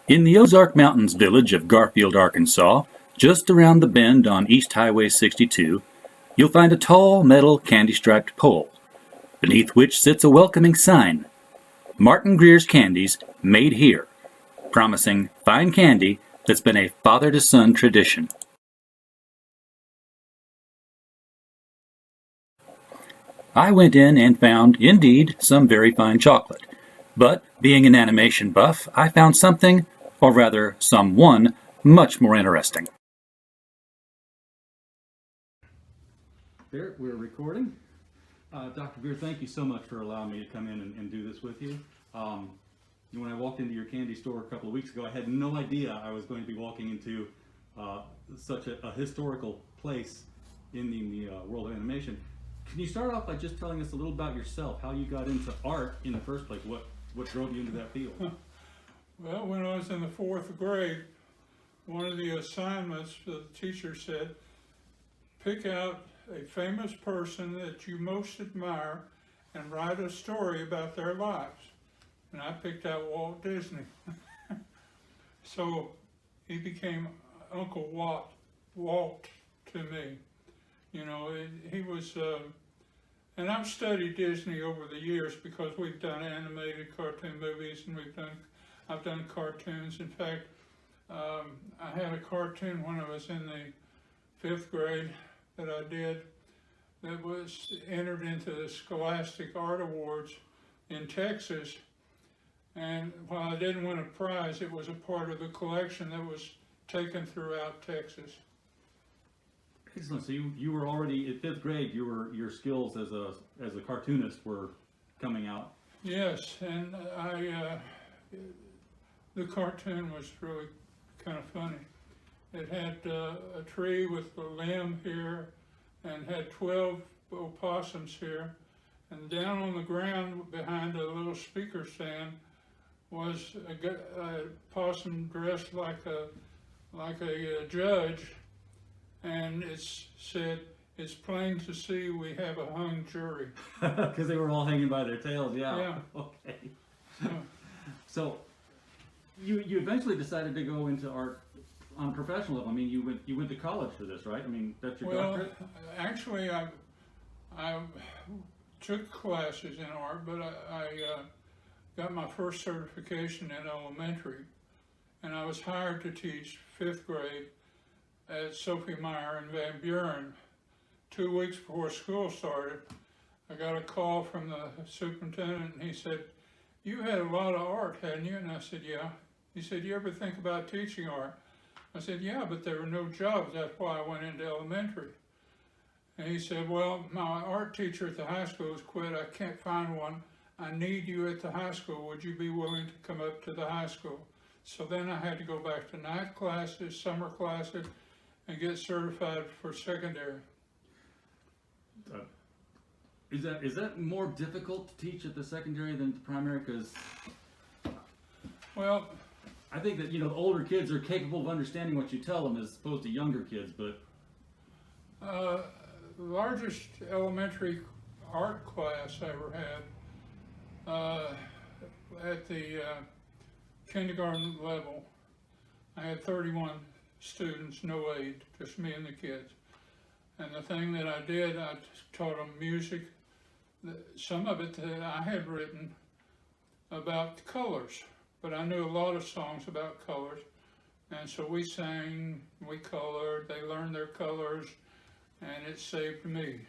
In the Ozark Mountains village of Garfield, Arkansas, just around the bend on East Highway 62, you'll find a tall metal candy-striped pole, beneath which sits a welcoming sign, Martin Greer's Candies, made here, promising fine candy that's been a father-to-son tradition. I went in and found, indeed, some very fine chocolate. But, being an animation buff, I found something, or rather, someone, much more interesting. There, we're recording. Dr. Greer, thank you so much for allowing me to come in and do this with you. When I walked into your candy store a couple of weeks ago, I had no idea I was going to be walking into such a historical place in the world of animation. Can you start off by just telling us a little about yourself, how you got into art in the first place, what drove you into that field? Well, when I was in the 4th grade, one of the assignments the teacher said, pick out a famous person that you most admire and write a story about their lives. And I picked out Walt Disney. So he became Uncle Walt to me. You know, he was, and I've studied Disney over the years because we've done animated cartoon movies and I've done cartoons. In fact, I had a cartoon when I was in the 5th grade that I did that was entered into the Scholastic Art Awards in Texas. And while I didn't win a prize, it was a part of the collection that was taken throughout Texas. Excellent. So you were already at 5th grade. Your skills as a cartoonist were coming out. Yes, and the cartoon was really kind of funny. It had a tree with a limb here, and had 12 opossums here, and down on the ground behind a little speaker stand was a possum dressed like a judge. And it said, it's plain to see we have a hung jury. Because they were all hanging by their tails, yeah. Yeah. Okay. So, you eventually decided to go into art on a professional level. I mean, you went to college for this, right? I mean, that's your doctorate? Actually, I took classes in art, but I got my first certification in elementary. And I was hired to teach 5th grade at Sophie Meyer and Van Buren. 2 weeks before school started, I got a call from the superintendent, and he said, you had a lot of art, hadn't you? And I said, yeah. He said, you ever think about teaching art? I said, yeah, but there were no jobs. That's why I went into elementary. And he said, well, my art teacher at the high school has quit. I can't find one. I need you at the high school. Would you be willing to come up to the high school? So then I had to go back to night classes, summer classes, and get certified for secondary. Is that more difficult to teach at the secondary than the primary? Because, well, I think that the older kids are capable of understanding what you tell them as opposed to younger kids. But the largest elementary art class I ever had at the kindergarten level, I had 31 students, no aid, just me and the kids. And the thing that I did, I taught them music, some of it that I had written about colors, but I knew a lot of songs about colors. And so we sang, we colored, they learned their colors, and it saved me.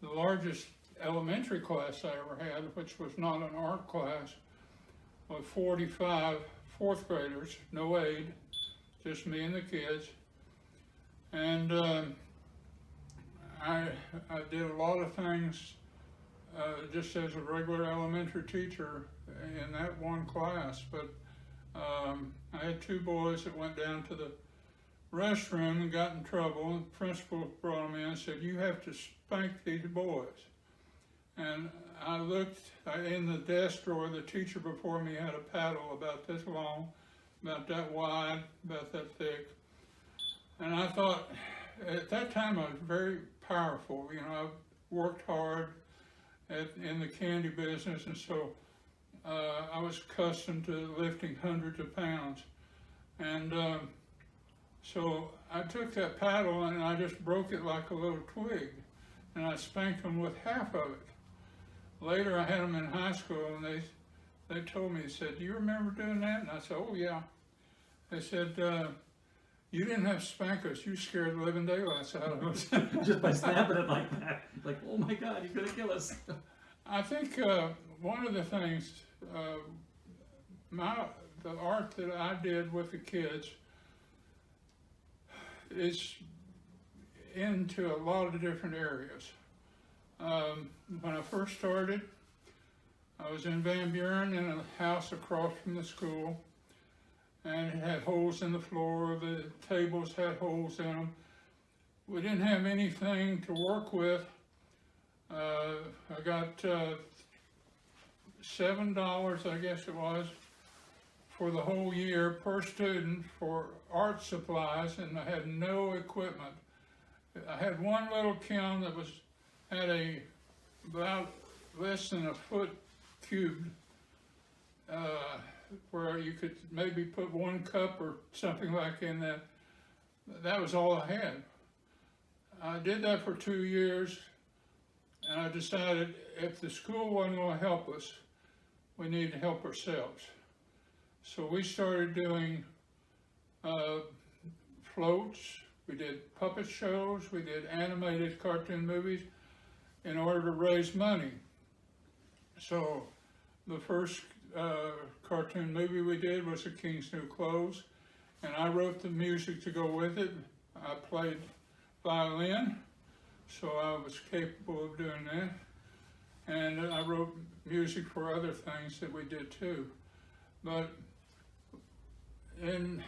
The largest elementary class I ever had, which was not an art class, was 45 4th graders, no aid, just me and the kids. And I did a lot of things just as a regular elementary teacher in that one class, but I had 2 boys that went down to the restroom and got in trouble, and the principal brought them in and said, you have to spank these boys. And I looked in the desk drawer, the teacher before me had a paddle about this long, about that wide, about that thick. And I thought, at that time I was very powerful. I worked hard in the candy business, and so I was accustomed to lifting hundreds of pounds. And so I took that paddle and I just broke it like a little twig. And I spanked them with half of it. Later I had them in high school and they told me, they said, "Do you remember doing that?" And I said, "Oh yeah." They said, "You didn't have to spank us, you scared the living daylights out of us." Just by snapping it like that, like, oh my God, he's gonna kill us. I think one of the things, the art that I did with the kids is into a lot of different areas. When I first started, I was in Van Buren in a house across from the school, and it had holes in the floor, the tables had holes in them. We didn't have anything to work with. I got $7, I guess it was, for the whole year per student for art supplies, and I had no equipment. I had one little kiln that had about less than a foot cubed, where you could maybe put one cup or something like in that. That was all I had. I did that for 2 years, and I decided if the school wasn't going to help us, we needed to help ourselves. So we started doing floats, we did puppet shows, we did animated cartoon movies in order to raise money. So the first cartoon movie we did was The King's New Clothes, and I wrote the music to go with it. I played violin, so I was capable of doing that. And I wrote music for other things that we did too. But in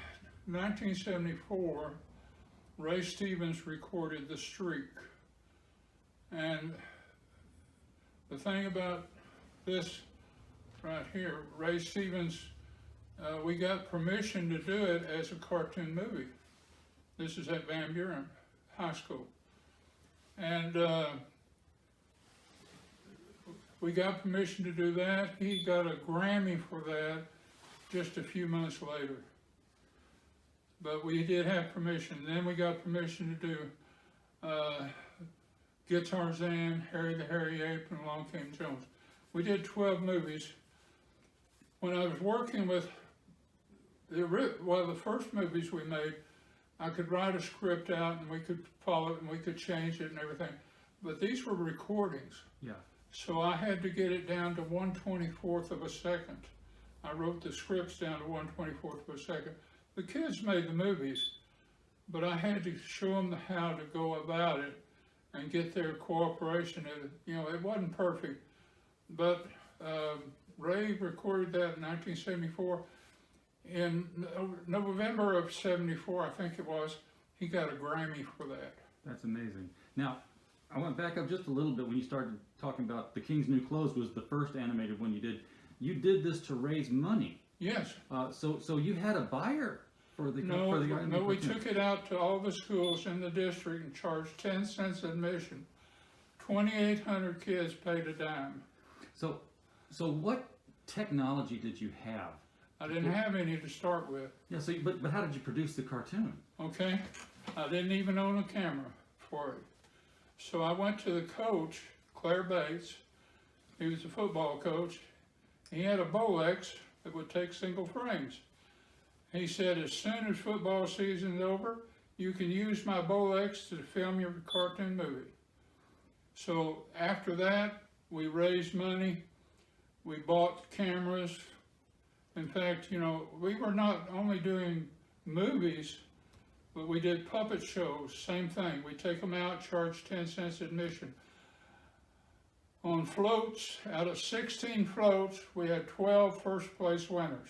1974, Ray Stevens recorded The Streak. And the thing about this right here, Ray Stevens, we got permission to do it as a cartoon movie. This is at Van Buren High School. And we got permission to do that. He got a Grammy for that just a few months later. But we did have permission. Then we got permission to do Guitarzan, Harry the Hairy Ape, and Along Came Jones. We did 12 movies. When I was working with the first movies we made, I could write a script out and we could follow it and we could change it and everything. But these were recordings. Yeah. So I had to get it down to 1/24th of a second. I wrote the scripts down to 1/24th of a second. The kids made the movies, but I had to show them how to go about it and get their cooperation. It wasn't perfect, but Ray recorded that in 1974. In November of '74, I think it was, he got a Grammy for that. That's amazing. Now, I went back up just a little bit when you started talking about The King's New Clothes was the first animated one you did. You did this to raise money. Yes. So you had a buyer for the No, we cartoon. took it out to all the schools in the district and charged 10 cents admission. 2,800 kids paid a dime. So what technology did you have? I didn't have any to start with. Yeah. But how did you produce the cartoon? Okay, I didn't even own a camera for it. So I went to the coach, Claire Bates. He was a football coach. He had a Bolex that would take single frames. He said, as soon as football season's over, you can use my Bolex to film your cartoon movie. So after that, we raised money. We bought cameras. In fact, we were not only doing movies, but we did puppet shows, same thing. We take them out, charge 10 cents admission. On floats, out of 16 floats, we had 12 first place winners.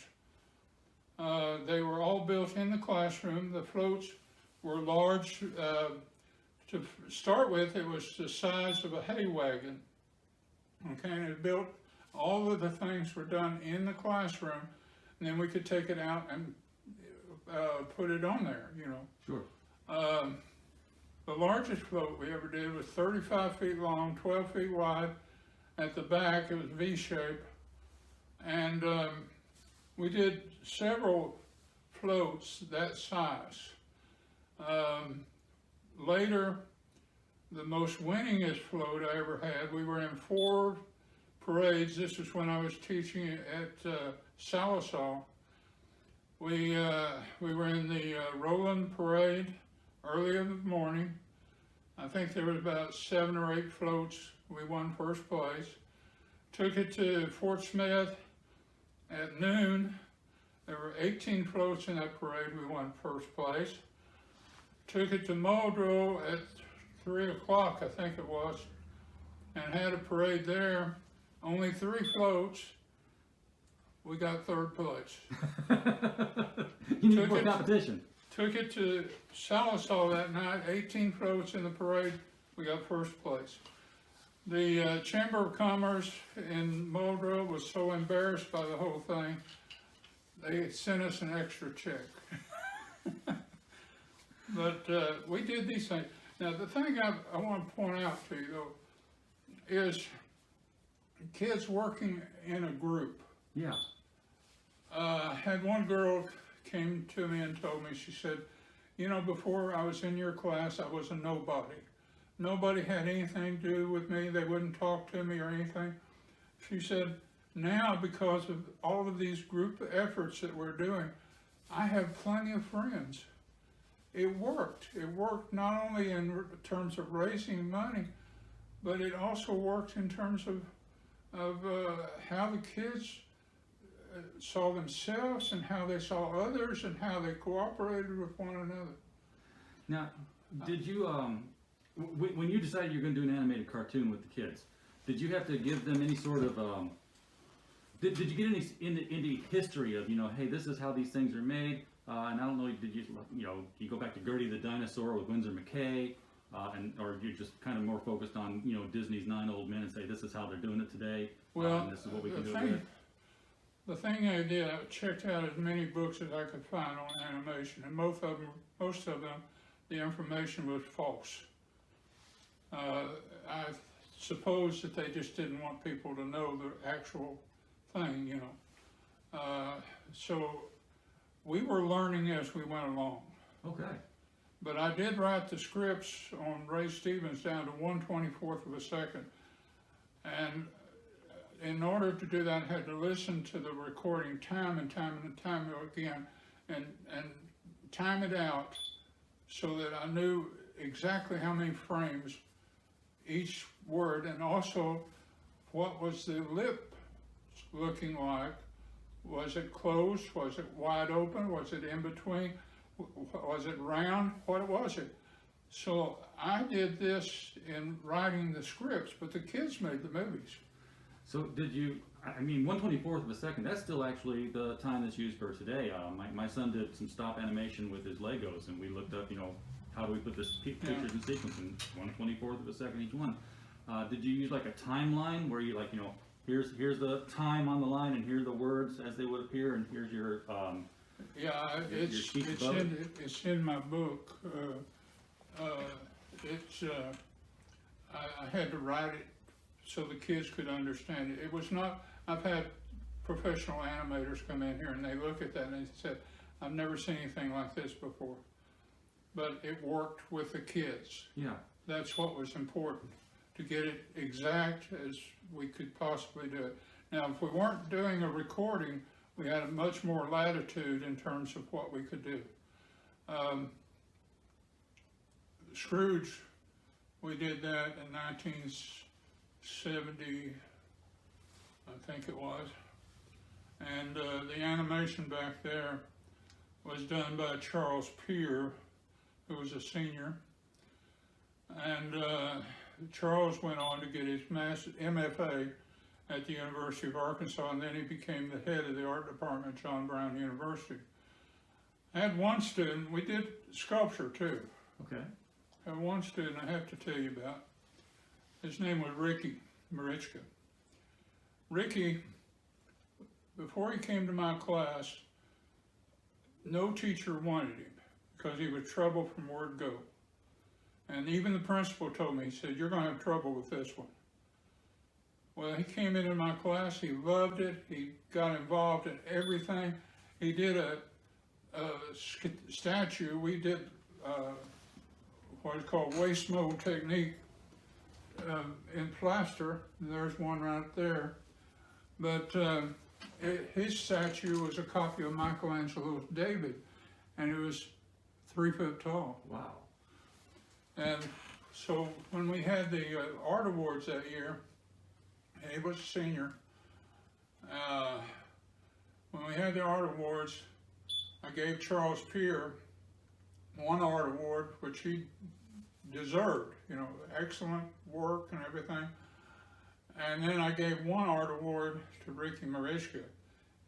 They were all built in the classroom. The floats were large. To start with, it was the size of a hay wagon. Okay, and it built, all of the things were done in the classroom, and then we could take it out and put it on there, Sure. The largest float we ever did was 35 feet long, 12 feet wide. At the back, it was V-shape, And we did several floats that size. Later, the most winningest float I ever had, we were in 4 parades. This was when I was teaching at Salisal. We were in the Roland Parade early in the morning. I think there was about 7 or 8 floats. We won first place. Took it to Fort Smith at noon. There were 18 floats in that parade. We won first place. Took it to Muldrow at 3 o'clock, I think it was, and had a parade there. Only 3 floats. We got third place. You need more competition. Took it to Salisal that night, 18 floats in the parade, we got first place. The Chamber of Commerce in Muldrow was so embarrassed by the whole thing, they sent us an extra check. But we did these things. Now the thing I want to point out to you though, is kids working in a group. Yeah. Had one girl came to me and told me, she said, you know, before I was in your class, I was a nobody. Nobody had anything to do with me. They wouldn't talk to me or anything. She said, now because of all of these group efforts that we're doing, I have plenty of friends. It worked. It worked not only in terms of raising money, but it also worked in terms of how the kids saw themselves and how they saw others and how they cooperated with one another. Now, did you, when you decided you were going to do an animated cartoon with the kids, did you have to give them any sort of, did you get any history of, you know, hey, this is how these things are made? And I don't know, did you go back to Gertie the Dinosaur with Winsor McKay, or you just kind of more focused on, you know, Disney's 9 Old Men and say, this is how they're doing it today, and this is what we can do with it? The thing I did, I checked out as many books as I could find on animation, and most of them, the information was false. I suppose that they just didn't want people to know the actual thing, you know. So we were learning as we went along. Okay. But I did write the scripts on Ray Stevens down to 1/24 of a second, and in order to do that, I had to listen to the recording time and time again, and time it out so that I knew exactly how many frames each word, and also what was the lip looking like. Was it closed? Was it wide open? Was it in between? Was it round? What was it? So I did this in writing the scripts, but the kids made the movies. So did you, I mean, 1/24 of a second, that's still actually the time that's used for today. My son did some stop animation with his Legos, and we looked up, you know, how do we put this pictures in sequence in 1/24 of a second each one. Did you use like a timeline where you, like, you know, here's the time on the line, and here are the words as they would appear, and here's your yeah, it's in my book. I had to write it so the kids could understand it. It was not, I've had professional animators come in here and they look at that and they said, I've never seen anything like this before. But it worked with the kids. Yeah. That's what was important, to get it exact as we could possibly do it. Now, if we weren't doing a recording, we had a much more latitude in terms of what we could do. Scrooge, we did that in 1970, I think it was. And the animation back there was done by Charles Peer, who was a senior. And Charles went on to get his MFA at the University of Arkansas, and then he became the head of the art department at John Brown University. I had one student, we did sculpture too. Okay. I had one student I have to tell you about. His name was Ricky Marichka. Ricky, before he came to my class, no teacher wanted him because he was trouble from word go. And even the principal told me, he said, you're going to have trouble with this one. Well, he came into my class, he loved it, he got involved in everything. He did a statue, we did what is called waste mold technique in plaster. There's one right there. But his statue was a copy of Michelangelo's David, and it was 3 foot tall. Wow. And so when we had the art awards that year, he was a senior. When we had the art awards, I gave Charles Peer one art award, which he deserved, you know, excellent work and everything. And then I gave one art award to Ricky Mariska.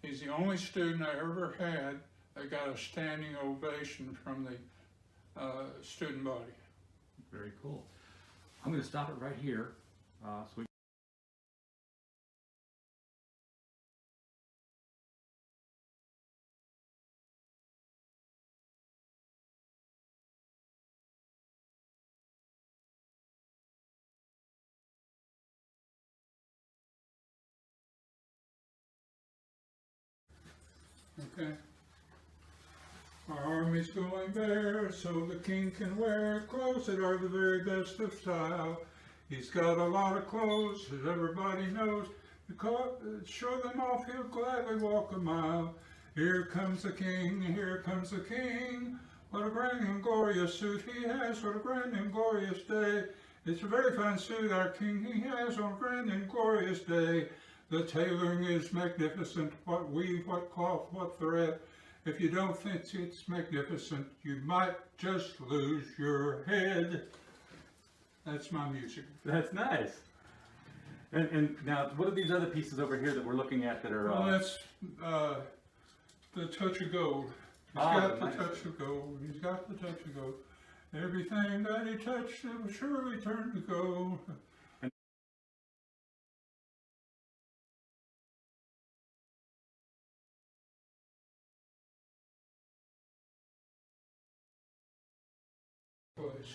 He's the only student I ever had that got a standing ovation from the student body. Very cool. I'm going to stop it right here. So we Okay. Our army's going bare, so the king can wear clothes that are the very best of style. He's got a lot of clothes, as everybody knows. Show them off, he'll gladly walk a mile. Here comes the king, here comes the king. What a grand and glorious suit he has, what a grand and glorious day. It's a very fine suit our king he has on a grand and glorious day. The tailoring is magnificent, what weave, what cloth, what thread. If you don't think it's magnificent, you might just lose your head. That's my music. That's nice. And now, what are these other pieces over here that we're looking at that are? Well, that's the touch of gold. He's got the touch of gold. He's got the touch of gold. Everything that he touched, it will surely turn to gold. Place.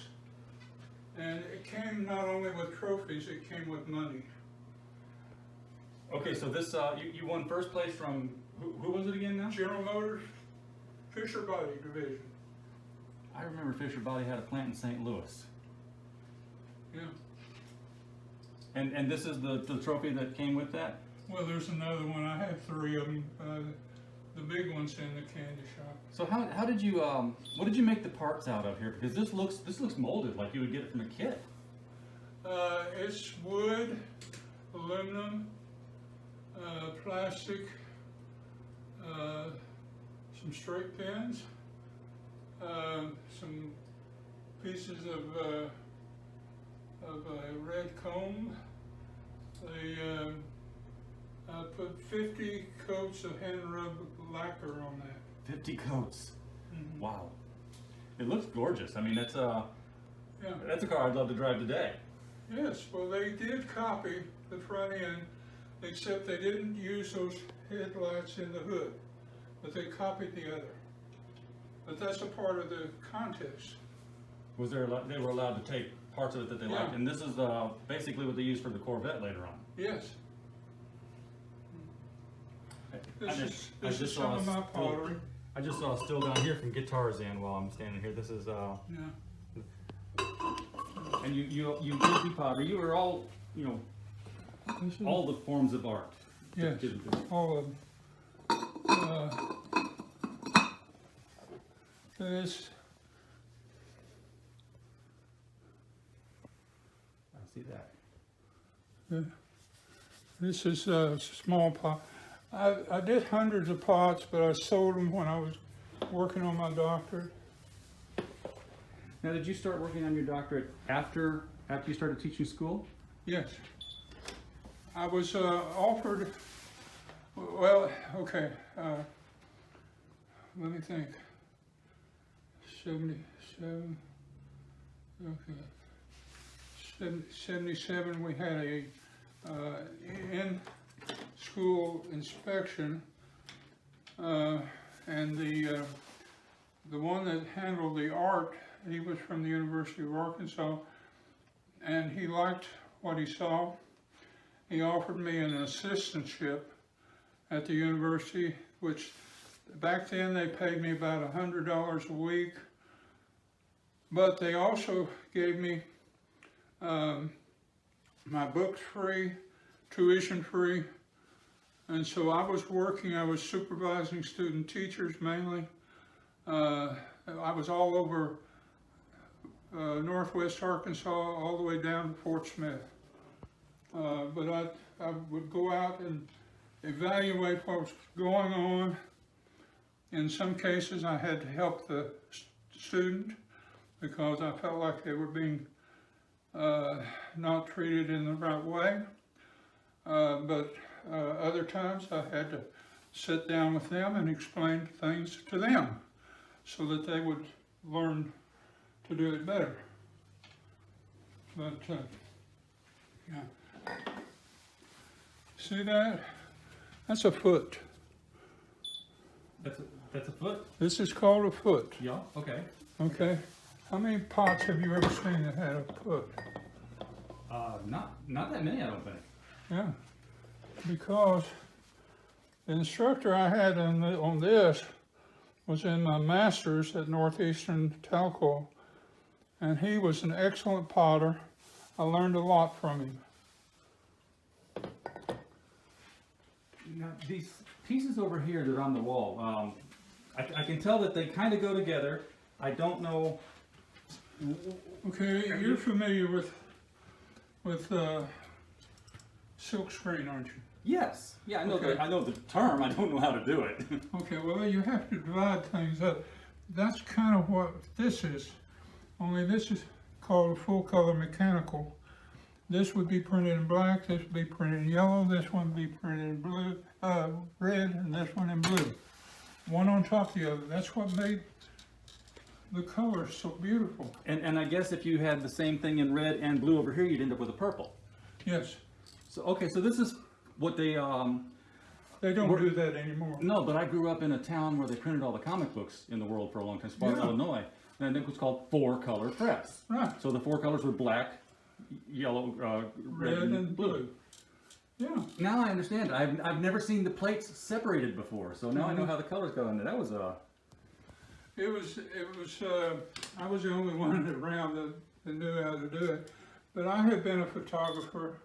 And it came not only with trophies, it came with money. Okay, so this you won first place from who was it again now? General Motors, Fisher Body Division. I remember Fisher Body had a plant in St. Louis. Yeah. And this is the trophy that came with that? Well, there's another one. I have 3 of them. The big one's in the candy shop. So how did you what did you make the parts out of here? Because this looks molded like you would get it from a kit. It's wood, aluminum, plastic, some straight pins, some pieces of red comb. I put 50 coats of hand rub lacquer on that. 50 coats. Mm-hmm. Wow. It looks gorgeous. I mean, that's a car I'd love to drive today. Yes, well, they did copy the front end, except they didn't use those headlights in the hood, but they copied the other. But that's a part of the contest. Was there they were allowed to take parts of it that they liked, and this is basically what they used for the Corvette later on. Yes. This I is just some saw of my pottery. I just saw a still down here from Guitarzan while I'm standing here. This is Yeah. and you did do pottery. You were all all the forms of art. Yes, all of them. This. I see that. This is a small pot. I did hundreds of pots, but I sold them when I was working on my doctorate. Now, did you start working on your doctorate after you started teaching school? Yes. I was offered, well, okay, let me think. 77, okay. 77, we had a in-school inspection, and the one that handled the art, he was from the University of Arkansas, and he liked what he saw, he offered me an assistantship at the university, which back then they paid me about $100 a week. But they also gave me my books free, tuition free. And so I was working, I was supervising student teachers mainly. I was all over Northwest Arkansas, all the way down to Fort Smith. But I would go out and evaluate what was going on. In some cases, I had to help the student because I felt like they were being not treated in the right way. But other times I had to sit down with them and explain things to them so that they would learn to do it better. But, yeah. See that? That's a foot. That's a foot? This is called a foot. Yeah, okay. Okay. How many pots have you ever seen that had a foot? Not that many, I don't think. Yeah. Because the instructor I had on this was in my master's at Northeastern Talco, and he was an excellent potter. I learned a lot from him. Now, these pieces over here that are on the wall, I can tell that they kind of go together. I don't know. Okay, you're familiar with silk screen, aren't you? Yes. Yeah, I know. Okay. I know the term. I don't know how to do it. Okay, well, you have to divide things up. That's kind of what this is, only this is called a full color mechanical. This would be printed in black, this would be printed in yellow, this one would be printed in blue, red, and this one in blue. One on top of the other. That's what made the colors so beautiful. And I guess if you had the same thing in red and blue over here, you'd end up with a purple. Yes. So okay, so this is what they don't do that anymore. No, but I grew up in a town where they printed all the comic books in the world for a long time, Sparta, Yeah. Illinois, and it was called four-color press. Right. So the four colors were black, yellow, Red and blue. Yeah. Now I understand. I've never seen the plates separated before, so now I know how the colors go in there. That was It was, I was the only one around that knew how to do it. But I had been a photographer.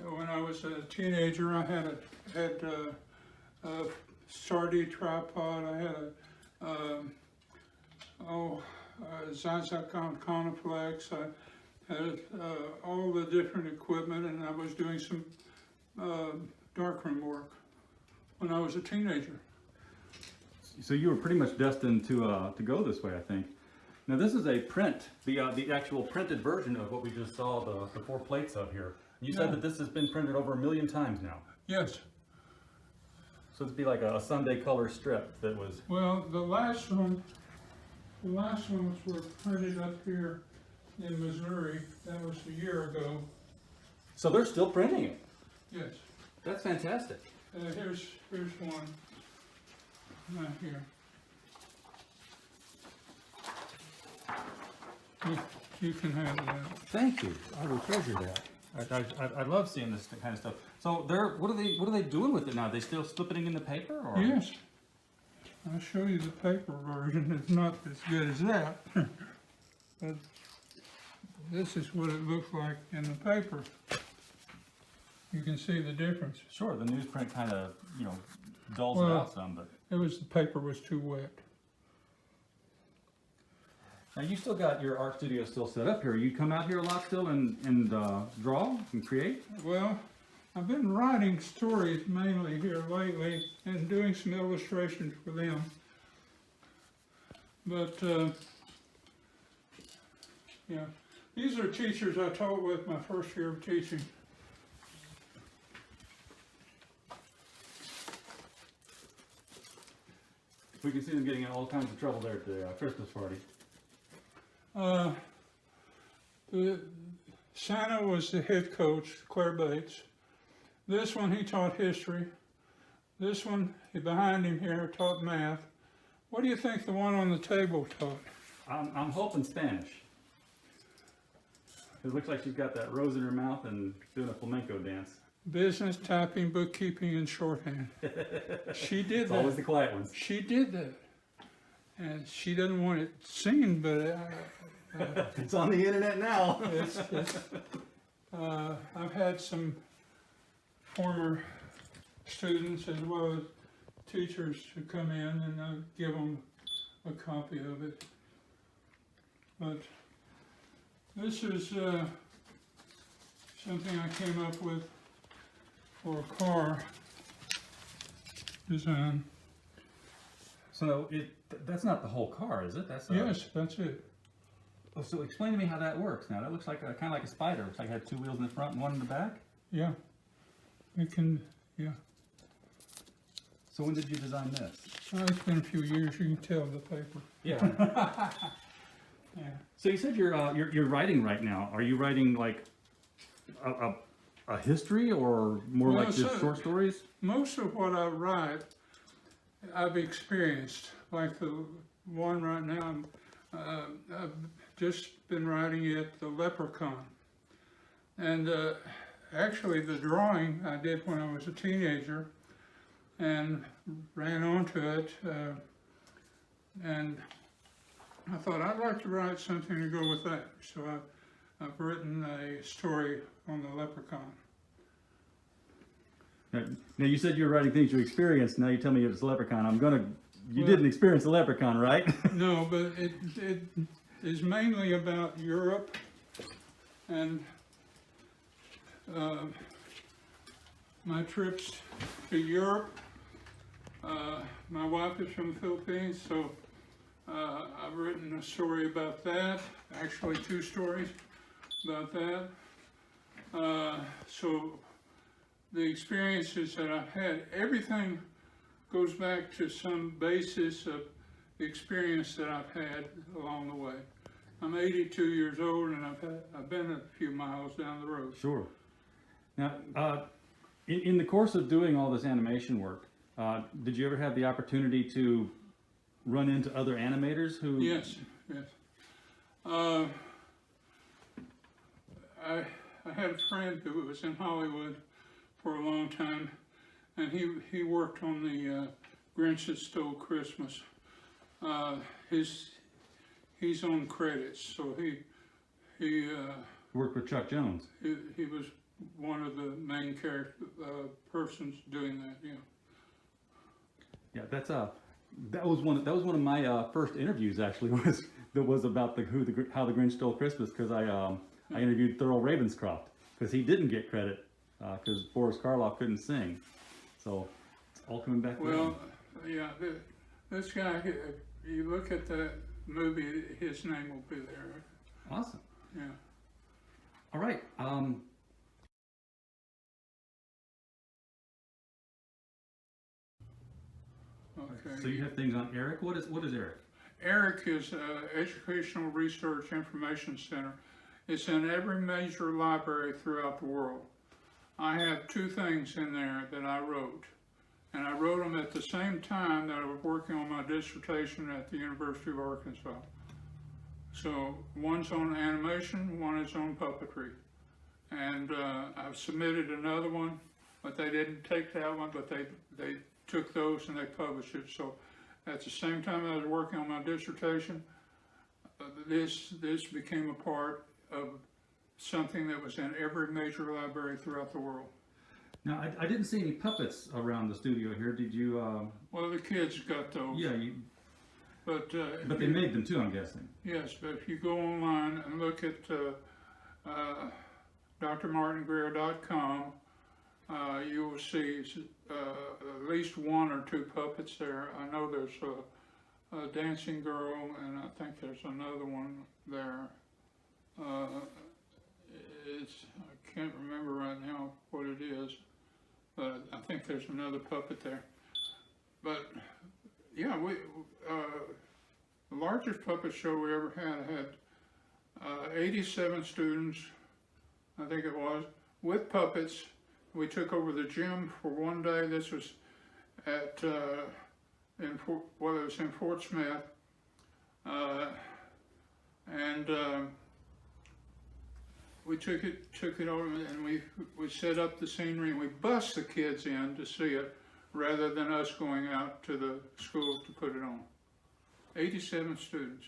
When I was a teenager, I had a Sardine tripod. I had a Zyzak Coniflex. I had all the different equipment, and I was doing some darkroom work when I was a teenager. so you were pretty much destined to go this way, I think. Now this is a print, the actual printed version of what we just saw the four plates of here. You said that this has been printed over 1 million times now. Yes. So it'd be like a Sunday color strip that was. Well, the last ones were printed up here in Missouri. That was a year ago. So they're still printing it. Yes. That's fantastic. Here's one right here. You can have that. Thank you. I will treasure that. I love seeing this kind of stuff. So what are they doing with it now? Are they still slipping it in the paper? Or? Yes. I'll show you the paper version. It's not as good as that. But this is what it looks like in the paper. You can see the difference. Sure, the newsprint kind of, dulls it Well, out some, but. The paper was too wet. Now you still got your art studio still set up here. You come out here a lot still and draw and create? Well, I've been writing stories mainly here lately and doing some illustrations for them. But, yeah, these are teachers I taught with my first year of teaching. We can see them getting in all kinds of trouble there at the Christmas party. Santa was the head coach, Claire Bates. This one he taught history. This one behind him here taught math. What do you think the one on the table taught? I'm hoping Spanish. It looks like she's got that rose in her mouth and doing a flamenco dance. Business, typing, bookkeeping, and shorthand. She did It's that. always the quiet ones. She did that. And she doesn't want it seen, but It's on the internet now. I've had some former students as well as teachers who come in, and I give them a copy of it. But this is something I came up with for a car design. So that's not the whole car, is it? That's Yes, that's it. Oh, so explain to me how that works. Now that looks like kind of like a spider. Looks like it had two wheels in the front and one in the back. Yeah, it can. Yeah. So when did you design this? It's been a few years. You can tell the paper. Yeah. Yeah. So you said you're writing right now. Are you writing like a history or more Well, like just short stories? Most of what I write, I've experienced. Like the one right now, I've just been writing it, The Leprechaun. And actually the drawing I did when I was a teenager and ran onto it. And I thought I'd like to write something to go with that. So I've written a story on the leprechaun. Now you said you were writing things you experienced. Now you tell me it's a leprechaun. You didn't experience a leprechaun, right? No, but it is mainly about Europe and my trips to Europe. My wife is from the Philippines, so I've written a story about that, actually two stories about that. So the experiences that I've had, everything goes back to some basis of the experience that I've had along the way. I'm 82 years old and I've been a few miles down the road. Sure. Now, in the course of doing all this animation work, did you ever have the opportunity to run into other animators who? Yes, yes. I had a friend who was in Hollywood for a long time, and he worked on the Grinch That Stole Christmas. He's on credits, so he Worked with Chuck Jones. he was one of the main persons doing that. Yeah. Yeah, that was one of my first interviews actually was about how the Grinch Stole Christmas, because I interviewed Thurl Ravenscroft because he didn't get credit because Boris Karloff couldn't sing, so it's all coming back. Well, yeah, this guy. You look at that movie, his name will be there. Right? Awesome. Yeah. All right. Okay. So you have things on Eric. What is Eric? ERIC is Educational Research Information Center. It's in every major library throughout the world. I have two things in there that I wrote, and I wrote them at the same time that I was working on my dissertation at the University of Arkansas. So one's on animation, one is on puppetry. And I've submitted another one, but they didn't take that one, but they took those and they published it. So at the same time I was working on my dissertation, this became a part of something that was in every major library throughout the world. Now I didn't see any puppets around the studio here. Did you? Well, the kids got those. Yeah. But But they made them too, I'm guessing. yes, but if you go online and look at drmartingreer.com, you will see at least one or two puppets there. I know there's a dancing girl, and I think there's another one there. I can't remember right now what it is, but I think there's another puppet there. But yeah, the largest puppet show we ever had 87 students, I think it was, with puppets. We took over the gym for one day. This was at it was in Fort Smith, and we took it over, and we set up the scenery, and we bussed the kids in to see it, rather than us going out to the school to put it on. 87 students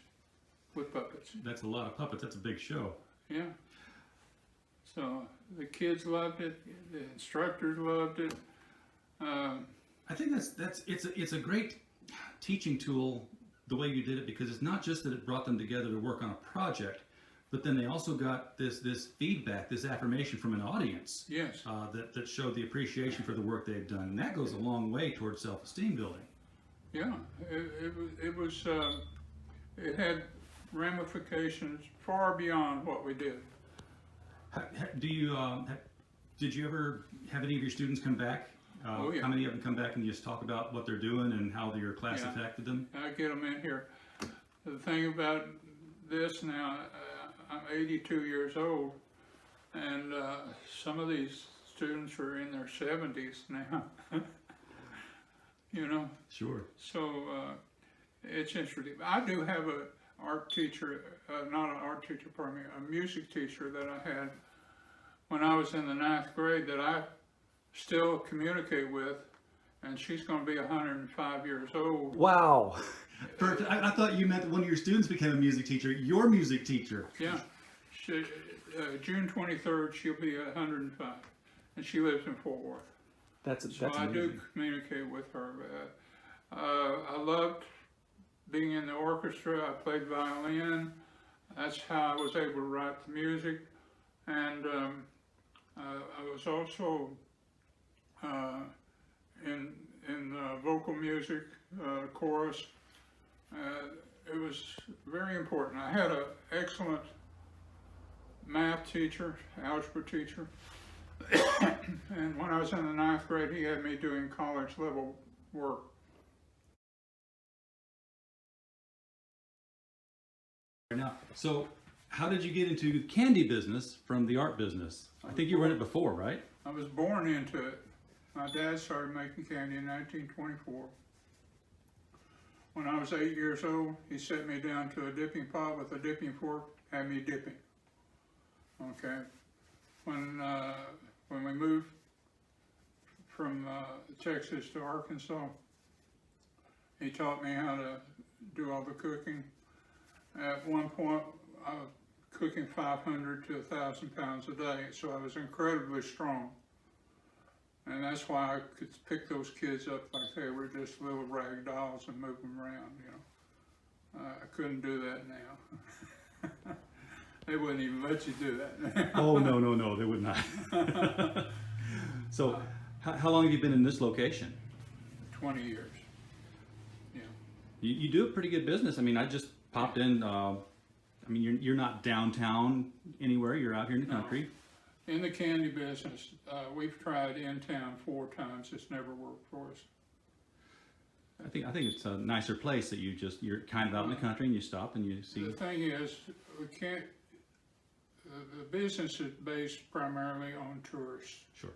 with puppets. That's a lot of puppets. That's a big show. Yeah. So the kids loved it. The instructors loved it. I think it's a great teaching tool the way you did it, because it's not just that it brought them together to work on a project, but then they also got this feedback, this affirmation from an audience. Yes. That showed the appreciation for the work they've done, and that goes a long way towards self-esteem building. Yeah. It had ramifications far beyond what we did. Did you ever have any of your students come back? Oh, yeah. How many of them come back and just talk about what they're doing and how your class Yeah. affected them? I get them in here. The thing about this now, I'm 82 years old, and some of these students are in their 70s now. You know? Sure. So it's interesting. I do have a art teacher, not an art teacher, pardon me, a music teacher that I had when I was in the 9th grade that I still communicate with, and she's going to be 105 years old. Wow. Perfect. I thought you meant that one of your students became a music teacher. Your music teacher. Yeah. June 23rd, she'll be 105, and she lives in Fort Worth. That's So I do communicate with her. I loved being in the orchestra. I played violin. That's how I was able to write the music. And I was also in vocal music, chorus. It was very important. I had an excellent math teacher, algebra teacher. And when I was in the 9th grade, he had me doing college level work. Now, so how did you get into candy business from the art business? I think you were in it before, right? I was born into it. My dad started making candy in 1924. When I was 8 years old, he set me down to a dipping pot with a dipping fork, had me dipping. Okay. When we moved from Texas to Arkansas, he taught me how to do all the cooking. At one point, I was cooking 500 to 1,000 pounds a day, so I was incredibly strong. And that's why I could pick those kids up like they were just little rag dolls and move them around, you know. I couldn't do that now. They wouldn't even let you do that now. Oh, no, they would not. So, how long have you been in this location? 20 years. Yeah. You do a pretty good business. I mean, I just popped in. I mean, you're not downtown anywhere. You're out here in the country. In the candy business, we've tried in town 4 times. It's never worked for us. I think it's a nicer place that you're kind of out in the country and you stop and you see. The thing is, we can't. The business is based primarily on tourists. Sure.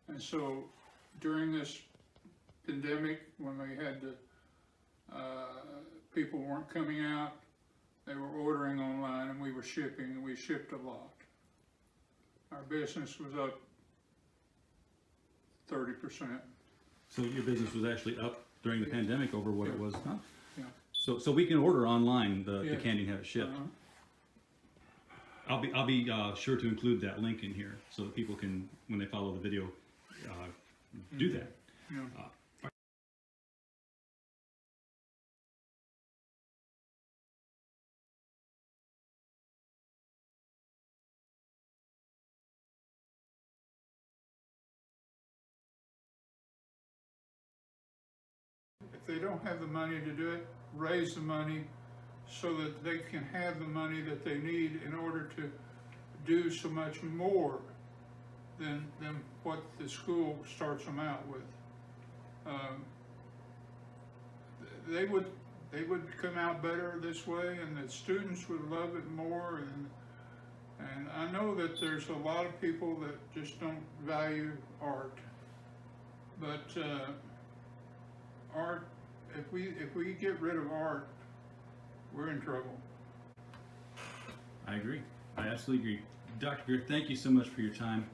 And so during this pandemic, when we had people weren't coming out, they were ordering online and we were shipping, and we shipped a lot. Our business was up 30%. So your business was actually up during the pandemic over what it was, huh? Yeah. So we can order online the Yes. candy and have it shipped. Uh-huh. I'll be sure to include that link in here so that people can, when they follow the video, do that. Yeah. If they don't have the money to do it, raise the money so that they can have the money that they need in order to do so much more than what the school starts them out with. They would come out better this way, and the students would love it more. And I know that there's a lot of people that just don't value art, but art. If we get rid of art, we're in trouble. I agree. I absolutely agree. Dr. Greer, thank you so much for your time.